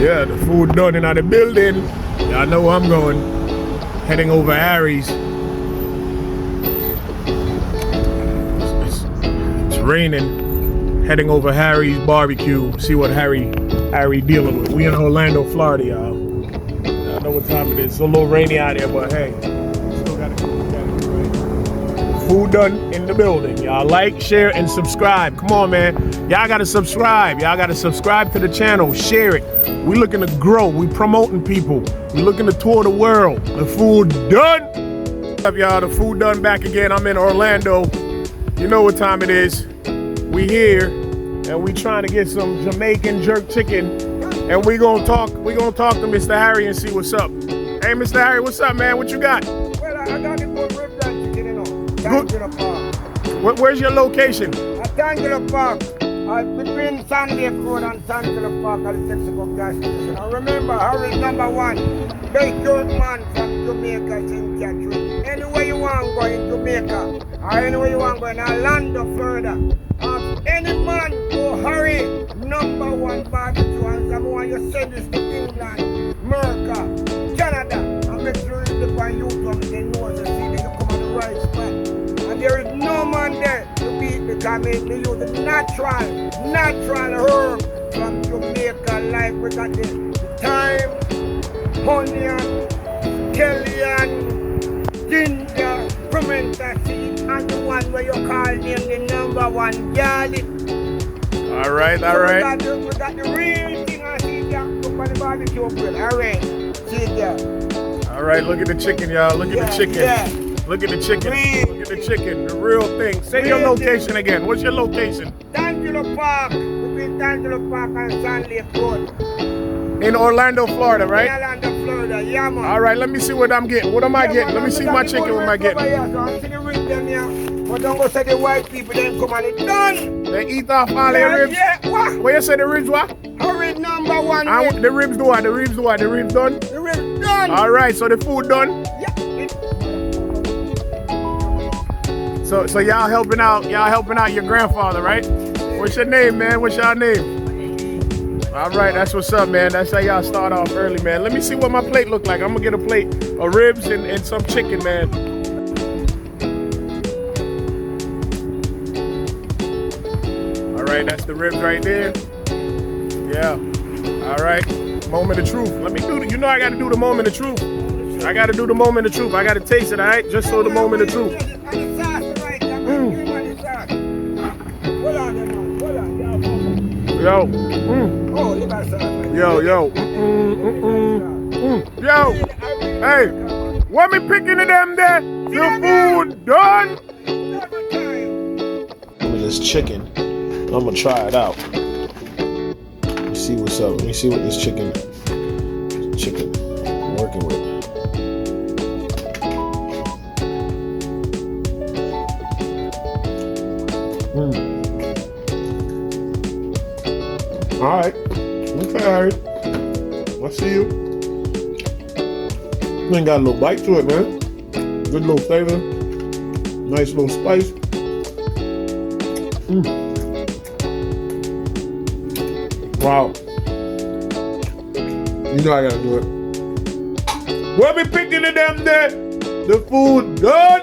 Yeah, the food done in the building. Y'all know where I'm going. Heading over Harry's. It's raining. Heading over Harry's barbecue. See what Harry dealing with. We in Orlando, Florida, y'all. Y'all know what time it is. It's a little rainy out there, but hey, still gotta do what we gotta do, right? Food done in the building. Y'all like, share, and subscribe. Come on, man. Y'all gotta subscribe. Y'all gotta subscribe to the channel. Share it. We looking to grow. We promoting people. We looking to tour the world. The food done. What's up, y'all? The food done back again. I'm in Orlando. You know what time it is. We here and we trying to get some Jamaican jerk chicken. And we gonna talk to Mr. Harry and see what's up. Hey, Mr. Harry, what's up, man? What you got? Well, I got it for rib and chicken, you know. Tangela Park. Where's your location? At Tangela Park. Between Sandy Road and Tangela Park at the Texaco gas station. And remember, Harry's #1. Big short man from Jamaica, St. Catherine. Anywhere you want to go in Jamaica, or anywhere you want to go in Orlando, Florida. Any man go Harry #1 barbecue, and someone you send this to England, America, Canada, and make sure you look on YouTube and they know the see that you come on the right spot. And there is no man there to beat because they use the natural herb from Jamaica. Like we got the thyme, onion, scallion, ginger, pimento seed, and the one where you call them the #1 garlic. All right. We got the real thing I see there. Look on the barbecue grill. All right. See there. All right, look at the chicken, y'all. Look at the chicken. Yeah. Look at the chicken. Real Look at the chicken. The real thing. Say your location again. What's your location? Tangela Park. Between Tangela Park and Sand Lake Road. In Orlando, Florida, right? In Orlando, Florida. Yeah, man. All right, let me see what I'm getting. What am I getting? Let me see my chicken. What am I getting? But don't go say the white people then come and it's done. They eat off all their ribs? Yeah, what? Where you say the ribs what? Harry #1. The ribs do what? The ribs do what? The ribs done? The ribs done. All right, so the food done? Yeah. So y'all helping out your grandfather, right? What's your name, man? What's your name? All right, that's what's up, man. That's how y'all start off early, man. Let me see what my plate look like. I'm gonna get a plate of ribs and some chicken, man. All right, that's the ribs right there. Yeah. All right. Moment of truth. Let me do it. You know I gotta do the moment of truth. I gotta do the moment of truth. I gotta taste it, all right? Just so the moment of truth. Yo. Yo. Yo. Hey, what me picking to them there? The food done? Look at this chicken. I'm gonna try it out. Let me see what's up. Let me see what this chicken I'm working with. All right. Okay, Harry. I see you. Ain't got a little bite to it, man. Good little flavor. Nice little spice. Wow. You know I gotta do it. We'll be picking to them there. The food done.